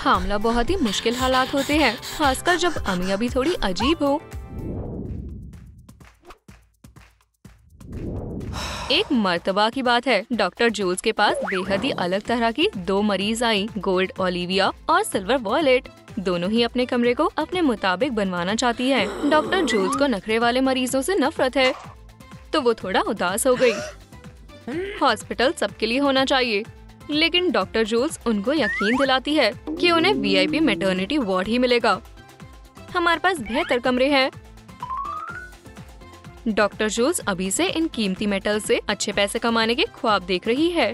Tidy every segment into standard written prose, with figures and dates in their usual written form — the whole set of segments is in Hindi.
हामला बहुत ही मुश्किल हालात होते हैं, खासकर जब अमिया भी थोड़ी अजीब हो। एक मर्तबा की बात है, डॉक्टर जूल्स के पास बेहद ही अलग तरह की 2 मरीज आई, गोल्ड ओलिविया और सिल्वर वॉलेट। दोनों ही अपने कमरे को अपने मुताबिक बनवाना चाहती है। डॉक्टर जूल्स को नखरे वाले मरीजों से नफरत है, तो वो थोड़ा उदास हो गई। हॉस्पिटल सबके लिए होना चाहिए, लेकिन डॉक्टर जूल्स उनको यकीन दिलाती है कि उन्हें वीआईपी मैटरनिटी वार्ड ही मिलेगा। हमारे पास बेहतर कमरे हैं। डॉक्टर जूल्स अभी से इन कीमती मेटल से अच्छे पैसे कमाने के ख्वाब देख रही है,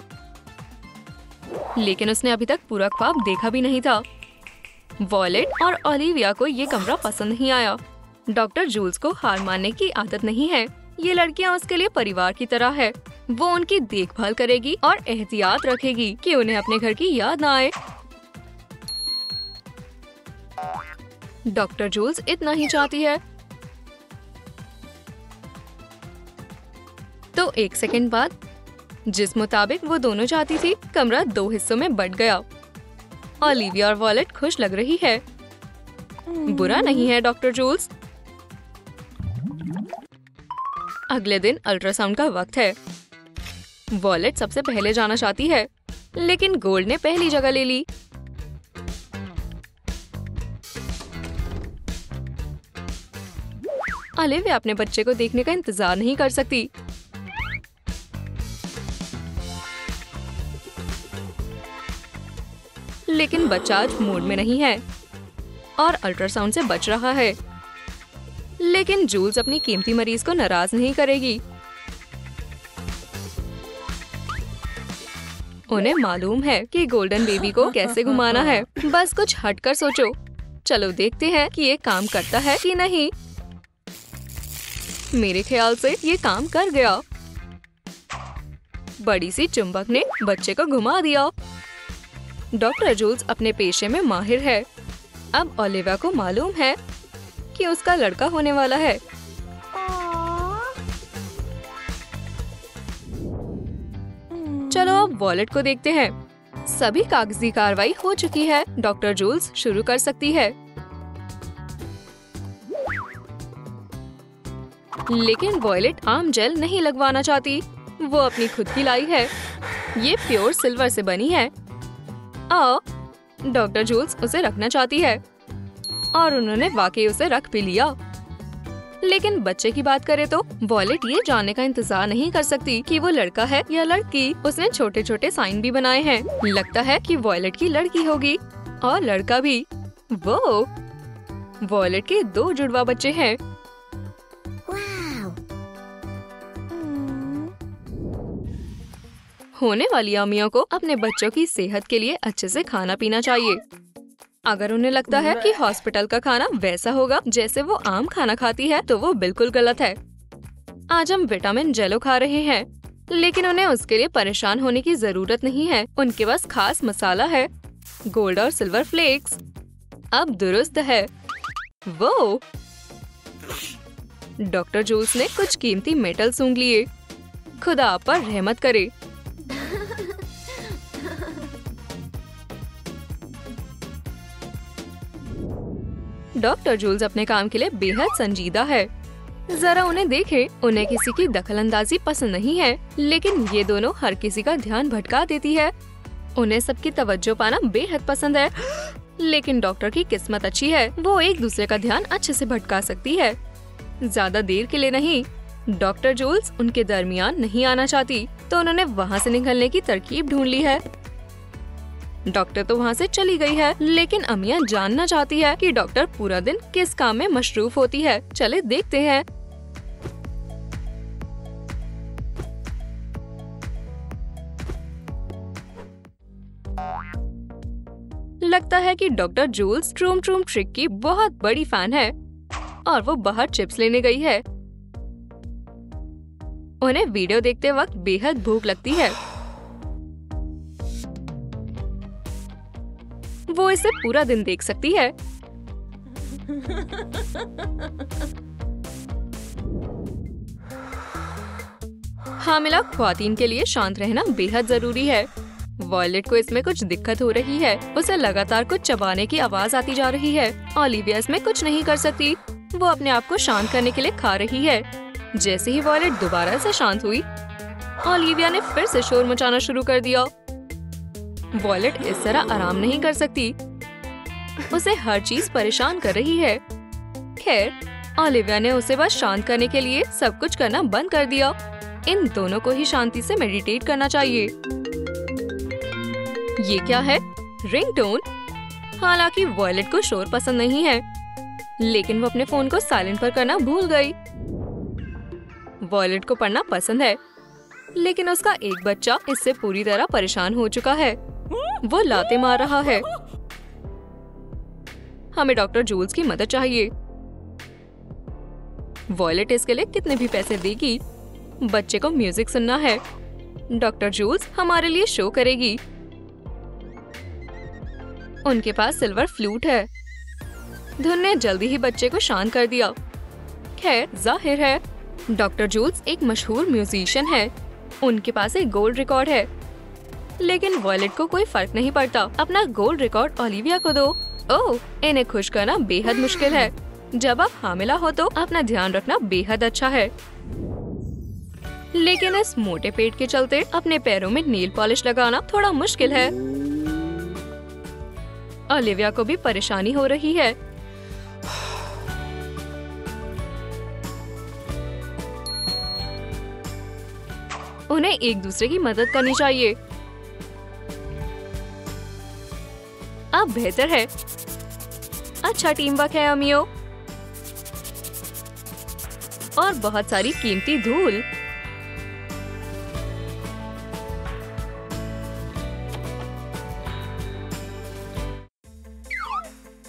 लेकिन उसने अभी तक पूरा ख्वाब देखा भी नहीं था। वॉलेट और ओलिविया को ये कमरा पसंद नहीं आया। डॉक्टर जूल्स को हार मानने की आदत नहीं है। ये लड़कियां उसके लिए परिवार की तरह है। वो उनकी देखभाल करेगी और एहतियात रखेगी कि उन्हें अपने घर की याद ना आए। डॉक्टर जूल्स इतना ही चाहती है। तो 1 सेकंड बाद, जिस मुताबिक वो दोनों चाहती थी, कमरा 2 हिस्सों में बंट गया। ओलिविया और वॉलेट खुश लग रही है। बुरा नहीं है डॉक्टर जूल्स। अगले दिन अल्ट्रासाउंड का वक्त है। वॉलेट सबसे पहले जाना चाहती है, लेकिन गोल्ड ने पहली जगह ले ली। ओलिविया अपने बच्चे को देखने का इंतजार नहीं कर सकती। लेकिन बच्चा आज मूड में नहीं है और अल्ट्रासाउंड से बच रहा है। लेकिन जूल्स अपनी कीमती मरीज को नाराज नहीं करेगी। उन्हें मालूम है कि गोल्डन बेबी को कैसे घुमाना है। बस कुछ हटकर सोचो। चलो देखते हैं कि ये काम करता है कि नहीं। मेरे ख्याल से ये काम कर गया। बड़ी सी चुंबक ने बच्चे को घुमा दिया। डॉक्टर जूल्स अपने पेशे में माहिर है। अब ओलिविया को मालूम है कि उसका लड़का होने वाला है। चलो अब वॉलेट को देखते हैं। सभी कागजी कार्रवाई हो चुकी है। डॉक्टर जूल्स शुरू कर सकती है। लेकिन वॉलेट आम जेल नहीं लगवाना चाहती। वो अपनी खुद की लाई है। ये प्योर सिल्वर से बनी है। डॉक्टर जूल्स उसे रखना चाहती है और उन्होंने वाकई उसे रख भी लिया। लेकिन बच्चे की बात करें तो वॉलेट ये जानने का इंतजार नहीं कर सकती कि वो लड़का है या लड़की। उसने छोटे छोटे साइन भी बनाए हैं। लगता है कि वॉलेट की लड़की होगी और लड़का भी। वो वॉलेट के 2 जुड़वा बच्चे हैं। होने वाली अम्मियों को अपने बच्चों की सेहत के लिए अच्छे से खाना पीना चाहिए। अगर उन्हें लगता है कि हॉस्पिटल का खाना वैसा होगा जैसे वो आम खाना खाती है, तो वो बिल्कुल गलत है। आज हम विटामिन जेलो खा रहे हैं, लेकिन उन्हें उसके लिए परेशान होने की जरूरत नहीं है। उनके पास खास मसाला है, गोल्ड और सिल्वर फ्लेक्स। अब दुरुस्त है। वो डॉक्टर जूल्स ने कुछ कीमती मेटल सूंघ लिए। खुदा आप पर रहमत करे। डॉक्टर जूल्स अपने काम के लिए बेहद संजीदा है। जरा उन्हें देखें। उन्हें किसी की दखलंदाजी पसंद नहीं है, लेकिन ये दोनों हर किसी का ध्यान भटका देती है। उन्हें सबकी तवज्जो पाना बेहद पसंद है, लेकिन डॉक्टर की किस्मत अच्छी है। वो एक दूसरे का ध्यान अच्छे से भटका सकती है। ज्यादा देर के लिए नहीं। डॉक्टर जूल्स उनके दरमियान नहीं आना चाहती, तो उन्होंने वहाँ से निकलने की तरकीब ढूंढ ली है। डॉक्टर तो वहाँ से चली गई है, लेकिन अमिया जानना चाहती है कि डॉक्टर पूरा दिन किस काम में मशरूफ होती है। चले देखते हैं। लगता है कि डॉक्टर जूल्स ट्रूम ट्रूम ट्रिक की बहुत बड़ी फैन है और वो बाहर चिप्स लेने गई है। उन्हें वीडियो देखते वक्त बेहद भूख लगती है। वो इसे पूरा दिन देख सकती है। हामिला ख्वातीन के लिए शांत रहना बेहद जरूरी है। वॉयलेट को इसमें कुछ दिक्कत हो रही है। उसे लगातार कुछ चबाने की आवाज आती जा रही है। ओलिविया इसमें कुछ नहीं कर सकती। वो अपने आप को शांत करने के लिए खा रही है। जैसे ही वॉयलेट दोबारा से शांत हुई, ओलिविया ने फिर से शोर मचाना शुरू कर दिया। वॉयलेट इस तरह आराम नहीं कर सकती। उसे हर चीज परेशान कर रही है। खैर, ओलिविया ने उसे बस शांत करने के लिए सब कुछ करना बंद कर दिया। इन दोनों को ही शांति से मेडिटेट करना चाहिए। ये क्या है? रिंगटोन। हालांकि वॉयलेट को शोर पसंद नहीं है, लेकिन वो अपने फोन को साइलेंट पर करना भूल गई। वॉयलेट को पढ़ना पसंद है, लेकिन उसका एक बच्चा इससे पूरी तरह परेशान हो चुका है। वो लाते मार रहा है। हमें डॉक्टर जूल्स की मदद चाहिए। वॉयलेट इसके लिए कितने भी पैसे देगी। बच्चे को म्यूजिक सुनना है। डॉक्टर जूल्स हमारे लिए शो करेगी। उनके पास सिल्वर फ्लूट है। धुन ने जल्दी ही बच्चे को शांत कर दिया। खैर, जाहिर है डॉक्टर जूल्स एक मशहूर म्यूजिशियन है। उनके पास एक गोल्ड रिकॉर्ड है। लेकिन वॉयलेट को कोई फर्क नहीं पड़ता। अपना गोल्ड रिकॉर्ड ओलिविया को दो। ओह, इन्हें खुश करना बेहद मुश्किल है। जब आप हामिला हो तो अपना ध्यान रखना बेहद अच्छा है। लेकिन इस मोटे पेट के चलते अपने पैरों में नेल पॉलिश लगाना थोड़ा मुश्किल है। ओलिविया को भी परेशानी हो रही है। उन्हें एक दूसरे की मदद करनी चाहिए। अब बेहतर है। अच्छा टीम वर्क है अमियो। और बहुत सारी कीमती धूल।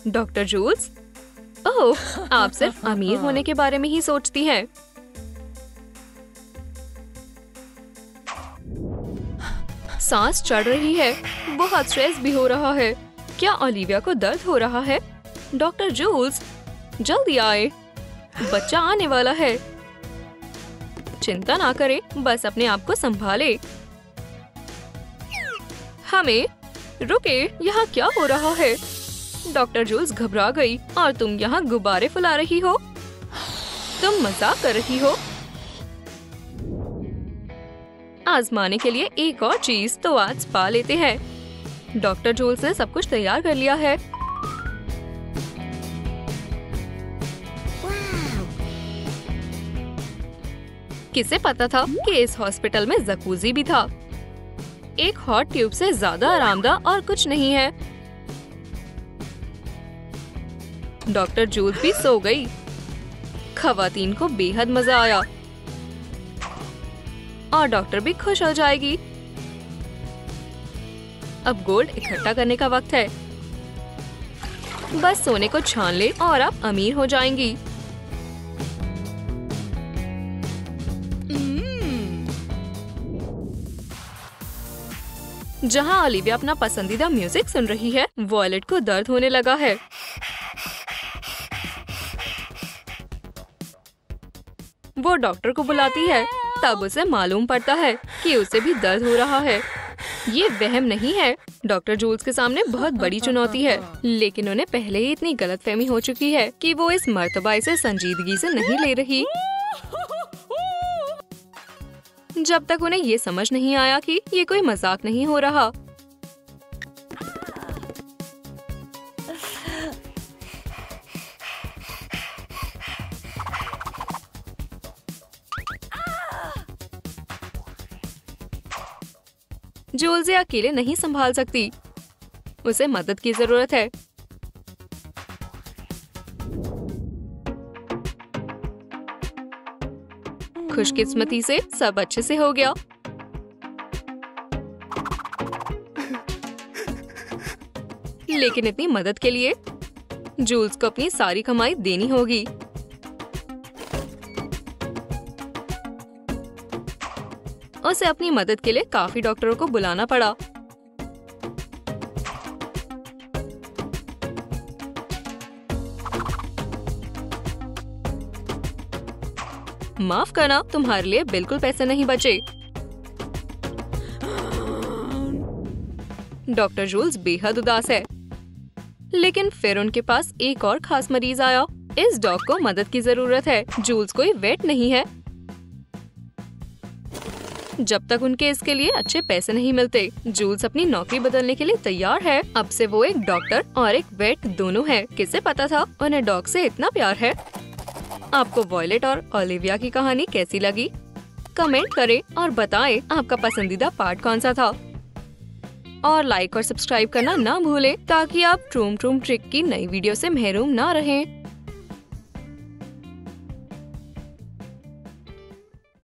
डॉक्टर जूल्स, ओह, आप सिर्फ अमीर होने के बारे में ही सोचती हैं। सांस चढ़ रही है। बहुत स्ट्रेस भी हो रहा है। क्या ओलिविया को दर्द हो रहा है? डॉक्टर जूल्स, जल्दी आए, बच्चा आने वाला है। चिंता ना करे, बस अपने आप को संभाले। हमें रुके, यहाँ क्या हो रहा है? डॉक्टर जूल्स घबरा गई। और तुम यहाँ गुब्बारे फुला रही हो? तुम मजाक कर रही हो? आजमाने के लिए एक और चीज तो आज पा लेते हैं। डॉक्टर जूल्स ने सब कुछ तैयार कर लिया है। किसे पता था कि इस हॉस्पिटल में जकूजी भी था। एक हॉट ट्यूब से ज्यादा आरामदायक और कुछ नहीं है। डॉक्टर जूल्स भी सो गई। खवातीन को बेहद मजा आया और डॉक्टर भी खुश हो जाएगी। अब गोल्ड इकट्ठा करने का वक्त है। बस सोने को छान ले और आप अमीर हो जाएंगी। जहां ओलिविया अपना पसंदीदा म्यूजिक सुन रही है, वॉयलेट को दर्द होने लगा है। वो डॉक्टर को बुलाती है। तब उसे मालूम पड़ता है कि उसे भी दर्द हो रहा है। ये वहम नहीं है। डॉक्टर जूल्स के सामने बहुत बड़ी चुनौती है, लेकिन उन्हें पहले ही इतनी गलतफहमी हो चुकी है कि वो इस मर्तबा इसे संजीदगी से नहीं ले रही। जब तक उन्हें ये समझ नहीं आया कि ये कोई मजाक नहीं हो रहा। जूल्स अकेले नहीं संभाल सकती। उसे मदद की जरूरत है। खुशकिस्मती से सब अच्छे से हो गया। लेकिन इतनी मदद के लिए जूल्स को अपनी सारी कमाई देनी होगी। उसे अपनी मदद के लिए काफी डॉक्टरों को बुलाना पड़ा। माफ करना, तुम्हारे लिए बिल्कुल पैसे नहीं बचे। डॉक्टर जूल्स बेहद उदास है। लेकिन फिर उनके पास एक और खास मरीज आया। इस डॉग को मदद की जरूरत है। जूल्स कोई वेट नहीं है। जब तक उनके इसके लिए अच्छे पैसे नहीं मिलते, जूल्स अपनी नौकरी बदलने के लिए तैयार है। अब से वो एक डॉक्टर और एक वेट दोनों है। किसे पता था उन्हें डॉग से इतना प्यार है। आपको वॉयलेट और ओलिविया की कहानी कैसी लगी? कमेंट करें और बताएं आपका पसंदीदा पार्ट कौन सा था। और लाइक और सब्सक्राइब करना ना भूलें ताकि आप ट्रूम ट्रूम ट्रिक की नई वीडियो से महरूम ना रहें।